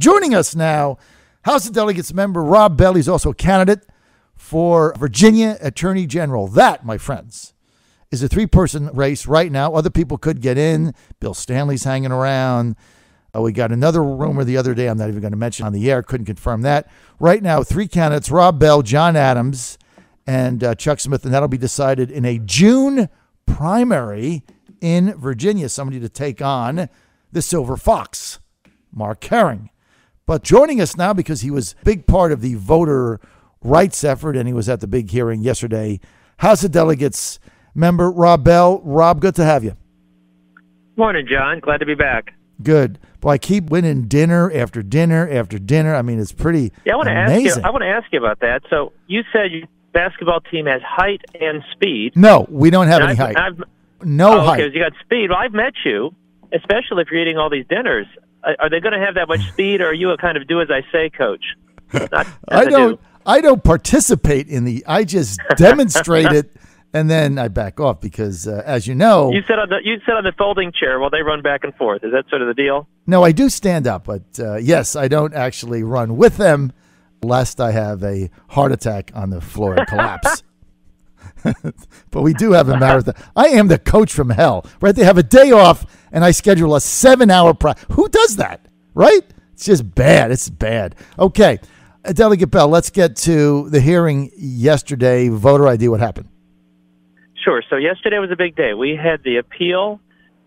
Joining us now, House of Delegates member Rob Bell. He's also a candidate for Virginia Attorney General. That, my friends, is a three-person race right now. Other people could get in. Bill Stanley's hanging around. We got another rumor the other day I'm not even going to mention on the air. Couldn't confirm that. Right now, three candidates, Rob Bell, John Adams, and Chuck Smith, and that'll be decided in a June primary in Virginia. Somebody to take on the Silver Fox, Mark Herring. But joining us now, because he was a big part of the voter rights effort, and he was at the big hearing yesterday, House of Delegates member Rob Bell. Rob, good to have you. Morning, John. Glad to be back. Good. Well, I keep winning dinner after dinner after dinner. I mean, it's pretty amazing. I want to ask you about that. So you said your basketball team has height and speed. No, we don't have any height. No height. Okay, you got speed. Well, I've met you, especially if you're eating all these dinners. Are they going to have that much speed, or are you a kind of do-as-I-say coach? I don't participate in I just demonstrate it. And then I back off because, as you know, you sit on the folding chair while they run back and forth. Is that sort of the deal? No, I do stand up, but yes, I don't actually run with them, lest I have a heart attack on the floor and collapse. But we do have a marathon. I am the coach from hell, right? They have a day off, and I schedule a 7-hour practice. Who does that, right? It's just bad. It's bad. Okay, Delegate Bell, let's get to the hearing yesterday. Voter ID. What happened? Sure. So yesterday was a big day. We had the appeal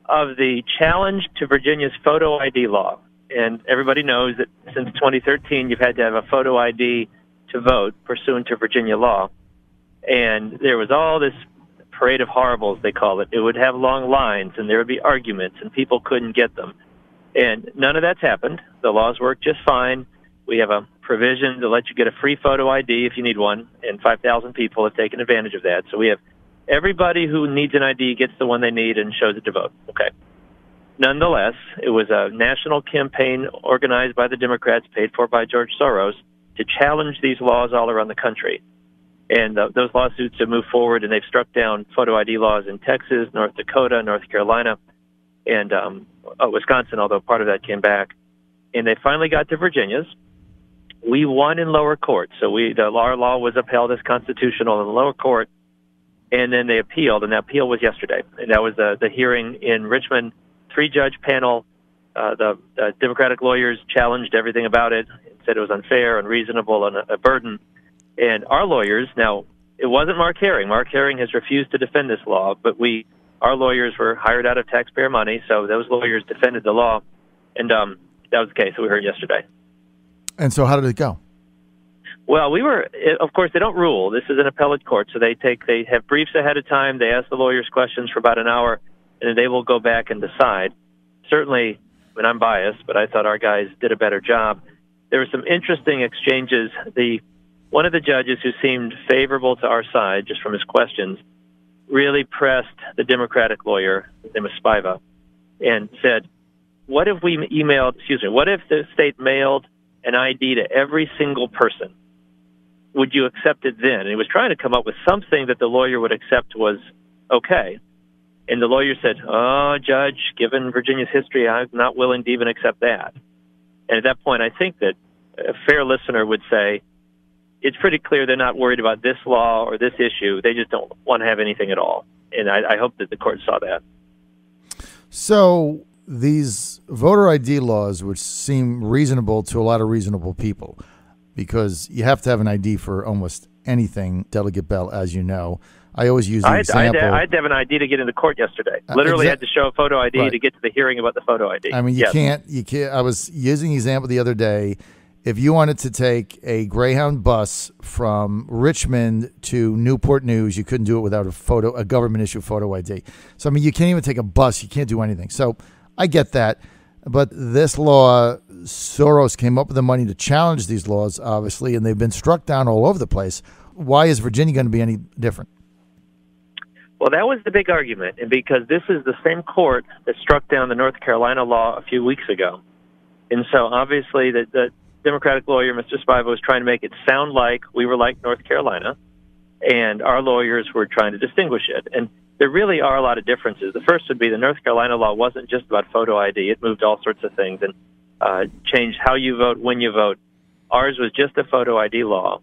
of the challenge to Virginia's photo ID law. And everybody knows that since 2013, you've had to have a photo ID to vote pursuant to Virginia law. And there was all this parade of horribles, they call it. It would have long lines, and there would be arguments, and people couldn't get them. And none of that's happened. The laws work just fine. We have a provision to let you get a free photo ID if you need one, and 5,000 people have taken advantage of that. So we have everybody who needs an ID gets the one they need and shows it to vote. Okay. Nonetheless, it was a national campaign organized by the Democrats, paid for by George Soros, to challenge these laws all around the country. And those lawsuits have moved forward, and they've struck down photo ID laws in Texas, North Dakota, North Carolina, and Wisconsin, although part of that came back. And they finally got to Virginia's. We won in lower court. So our law was upheld as constitutional in the lower court. And then they appealed, and that appeal was yesterday. And that was the hearing in Richmond, 3-judge panel. The Democratic lawyers challenged everything about it, said it was unfair, unreasonable, and a burden. And our lawyers, now, it wasn't Mark Herring. Mark Herring has refused to defend this law, but our lawyers were hired out of taxpayer money, so those lawyers defended the law. And that was the case that we heard yesterday. And so how did it go? Well, of course, they don't rule. This is an appellate court, so they have briefs ahead of time. They ask the lawyers questions for about an hour, and then they will go back and decide. Certainly, I mean, I'm biased, but I thought our guys did a better job. There were some interesting exchanges. One of the judges who seemed favorable to our side, just from his questions, really pressed the Democratic lawyer, his name is Spiva, and said, what if the state mailed an ID to every single person? Would you accept it then? And he was trying to come up with something that the lawyer would accept was okay. And the lawyer said, oh, Judge, given Virginia's history, I'm not willing to even accept that. And at that point, I think that a fair listener would say, it's pretty clear they're not worried about this law or this issue. They just don't want to have anything at all. And I hope that the court saw that. So these voter ID laws, which seem reasonable to a lot of reasonable people, because you have to have an ID for almost anything, Delegate Bell, as you know. I always use the example. I had to have an ID to get into court yesterday. Literally had to show a photo ID to get to the hearing about the photo ID. I mean, you can't. I was using the example the other day. If you wanted to take a Greyhound bus from Richmond to Newport News, you couldn't do it without a government-issued photo ID. So, I mean, you can't even take a bus. You can't do anything. So I get that. But this law, Soros came up with the money to challenge these laws, obviously, and they've been struck down all over the place. Why is Virginia going to be any different? Well, that was the big argument, and because this is the same court that struck down the North Carolina law a few weeks ago. And so, obviously, the Democratic lawyer, Mr. Spiva, was trying to make it sound like we were like North Carolina, and our lawyers were trying to distinguish it. And there really are a lot of differences. The first would be the North Carolina law wasn't just about photo ID. It moved all sorts of things. And change how you vote, when you vote. Ours was just a photo ID law.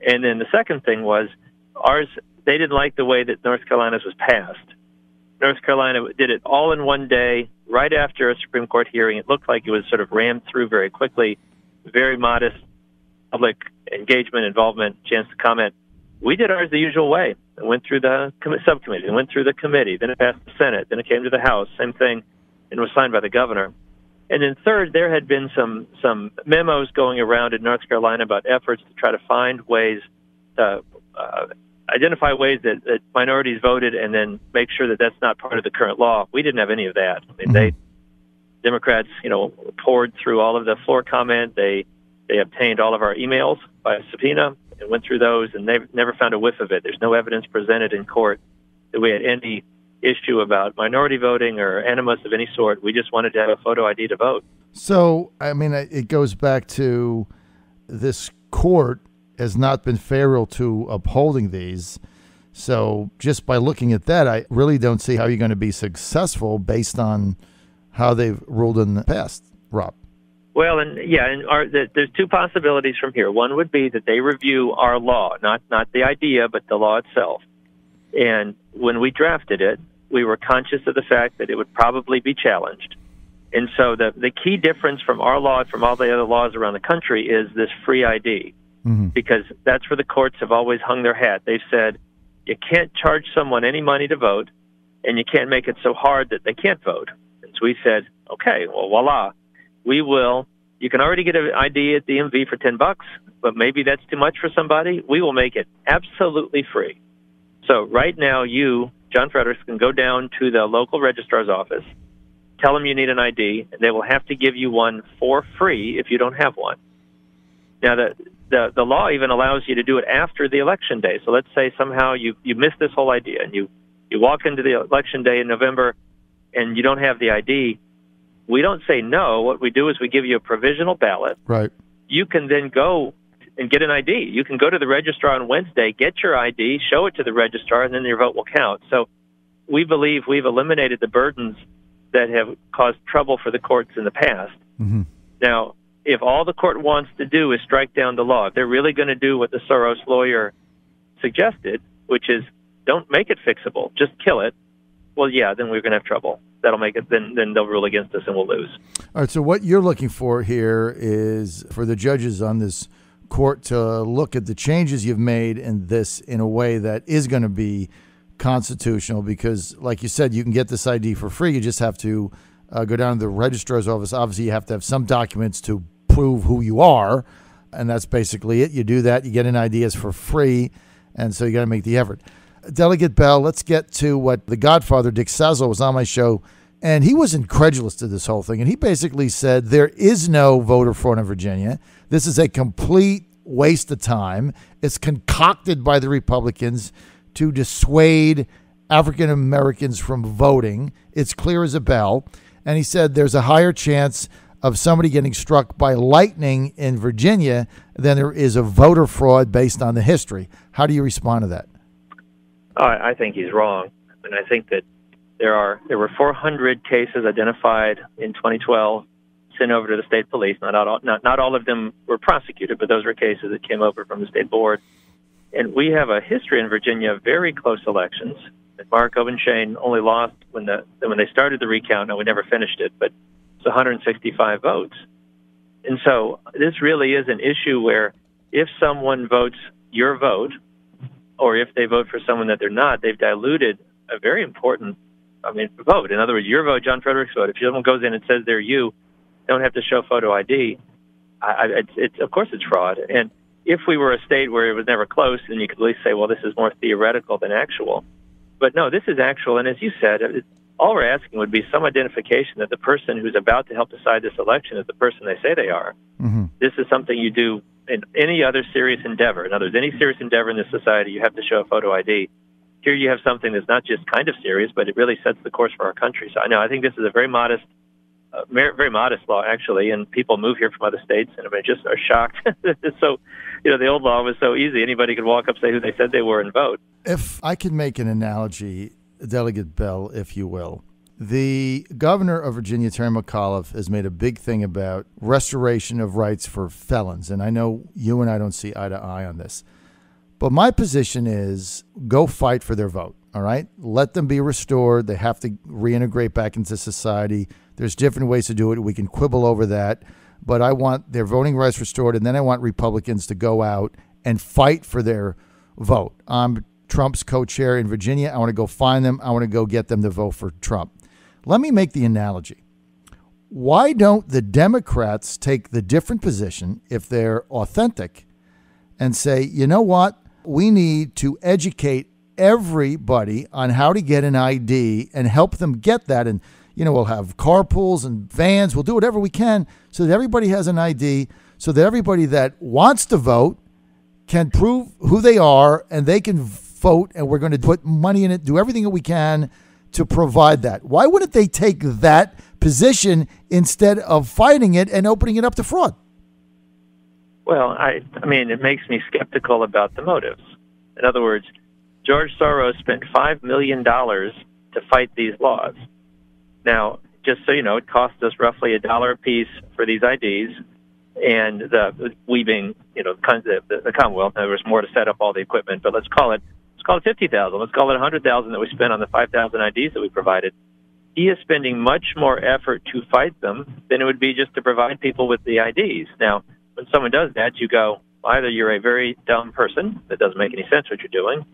And then the second thing was ours, they didn't like the way that North Carolina's was passed. North Carolina did it all in one day, right after a Supreme Court hearing. It looked like it was sort of rammed through very quickly, very modest public engagement, involvement, chance to comment. We did ours the usual way. It went through the subcommittee, it went through the committee, then it passed the Senate, then it came to the House, same thing, and was signed by the governor. And then third, there had been some memos going around in North Carolina about efforts to try to find ways to identify ways that minorities voted and then make sure that that's not part of the current law. We didn't have any of that. I mean, Democrats, poured through all of the floor comment. They obtained all of our emails by subpoena and went through those, and they've never found a whiff of it. There's no evidence presented in court that we had any issue about minority voting or animus of any sort. We just wanted to have a photo ID to vote. So, I mean, it goes back to this court has not been favorable to upholding these. So just by looking at that, I really don't see how you're going to be successful based on how they've ruled in the past, Rob. Well, there's two possibilities from here. One would be that they review our law, not the idea, but the law itself. And when we drafted it, we were conscious of the fact that it would probably be challenged. And so the key difference from our law from all the other laws around the country is this free ID, because that's where the courts have always hung their hat. They've said you can't charge someone any money to vote, and you can't make it so hard that they can't vote. And so we said, okay, well, voila. We will. You can already get an ID at the DMV for $10, but maybe that's too much for somebody. We will make it absolutely free. So right now, you, John Fredericks, can go down to the local registrar's office, tell them you need an ID, and they will have to give you one for free if you don't have one. Now, the law even allows you to do it after the election day. So let's say somehow you miss this whole idea, and you walk into the election day in November, and you don't have the ID. We don't say no. What we do is we give you a provisional ballot. Right. You can then go and get an ID. You can go to the registrar on Wednesday, get your ID, show it to the registrar, and then your vote will count. So we believe we've eliminated the burdens that have caused trouble for the courts in the past. Now, if all the court wants to do is strike down the law, if they're really going to do what the Soros lawyer suggested, which is don't make it fixable, just kill it, well, yeah, then we're going to have trouble. That'll make it, then they'll rule against us and we'll lose. All right, so what you're looking for here is for the judges on this court to look at the changes you've made in this in a way that is going to be constitutional, because like you said, you can get this ID for free. You just have to go down to the registrar's office. Obviously, you have to have some documents to prove who you are, and that's basically it. You do that, you get an ID, it's for free, and so you got to make the effort. Delegate Bell, let's get to what the Godfather, Dick Sazzo, was on my show, and he was incredulous to this whole thing. And he basically said there is no voter fraud in Virginia. This is a complete waste of time. It's concocted by the Republicans to dissuade African Americans from voting. It's clear as a bell. And he said there's a higher chance of somebody getting struck by lightning in Virginia than there is of voter fraud based on the history. How do you respond to that? I think he's wrong. And I think that there were 400 cases identified in 2012 sent over to the state police. Not all of them were prosecuted, but those were cases that came over from the state board. And we have a history in Virginia of very close elections. And Mark Obenshane only lost when they started the recount. No, we never finished it, but it's 165 votes. And so this really is an issue where if someone votes your vote, or if they vote for someone that they're not, they've diluted a very important, vote. In other words, your vote, John Fredericks' vote, if someone goes in and says they're you, don't have to show photo ID. Of course it's fraud. And if we were a state where it was never close, then you could at least say, well, this is more theoretical than actual. But no, this is actual. And as you said, all we're asking would be some identification that the person who's about to help decide this election is the person they say they are. This is something you do in any other serious endeavor. In other words, any serious endeavor in this society, you have to show a photo ID. Here you have something that's not just kind of serious, but it really sets the course for our country. So I think this is a very modest law, actually, and people move here from other states and just are shocked. So, the old law was so easy. Anybody could walk up, say who they said they were, and vote. If I could make an analogy, Delegate Bell, if you will, The governor of Virginia, Terry McAuliffe, has made a big thing about restoration of rights for felons. And I know you and I don't see eye to eye on this. But my position is go fight for their vote, all right? Let them be restored. They have to reintegrate back into society. There's different ways to do it. We can quibble over that. But I want their voting rights restored, and then I want Republicans to go out and fight for their vote. I'm Trump's co-chair in Virginia. I want to go find them. I want to go get them to vote for Trump. Let me make the analogy. Why don't the Democrats take the different position, if they're authentic, and say, you know what? We need to educate everybody on how to get an ID and help them get that. And, we'll have carpools and vans. We'll do whatever we can so that everybody has an ID, so that everybody that wants to vote can prove who they are and they can vote. And we're going to put money in it, do everything that we can to provide that. Why wouldn't they take that position instead of fighting it and opening it up to fraud? Well, I mean, it makes me skeptical about the motives. In other words, George Soros spent $5 million to fight these laws. Now, just so you know, it cost us roughly $1 a piece for these IDs, and we being, the Commonwealth. There was more to set up all the equipment, but let's call it $50,000. Let's call it $100,000 that we spent on the 5,000 IDs that we provided. He is spending much more effort to fight them than it would be just to provide people with the IDs. Now, when someone does that, you go, either you're a very dumb person that doesn't make any sense what you're doing,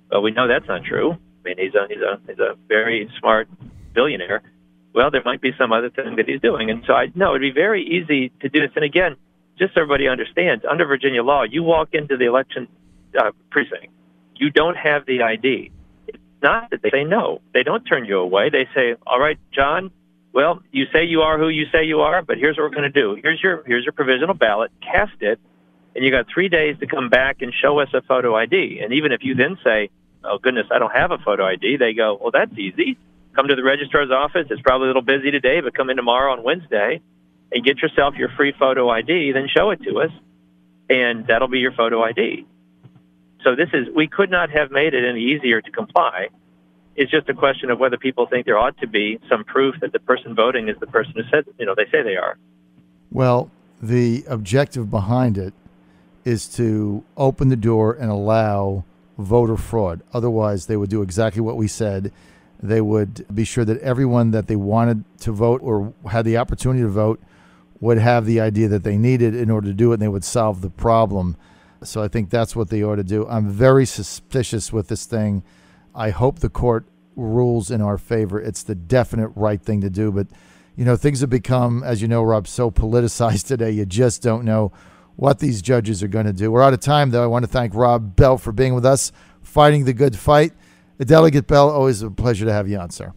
but we know that's not true. I mean, he's a very smart billionaire. Well, there might be some other thing that he's doing, and so it'd be very easy to do this. And again, just so everybody understands, under Virginia law, you walk into the election precinct, you don't have the ID. It's not that they say no; they don't turn you away. They say, "All right, John. Well, you say you are who you say you are, but here's what we're going to do. Here's your provisional ballot. Cast it, and you got 3 days to come back and show us a photo ID. And even if you then say, oh, goodness, I don't have a photo ID, they go, well, that's easy. Come to the registrar's office. It's probably a little busy today, but come in tomorrow on Wednesday and get yourself your free photo ID, then show it to us, and that'll be your photo ID. So we could not have made it any easier to comply. It's just a question of whether people think there ought to be some proof that the person voting is the person who said, they say they are. Well, the objective behind it is to open the door and allow voter fraud. Otherwise, they would do exactly what we said. They would be sure that everyone that they wanted to vote or had the opportunity to vote would have the idea that they needed in order to do it, and they would solve the problem. So I think that's what they ought to do. I'm very suspicious with this thing. I hope the court rules in our favor. It's the definite right thing to do. But, things have become, as you know, Rob, so politicized today. You just don't know what these judges are going to do. We're out of time, though. I want to thank Rob Bell for being with us, fighting the good fight. Delegate Bell, always a pleasure to have you on, sir.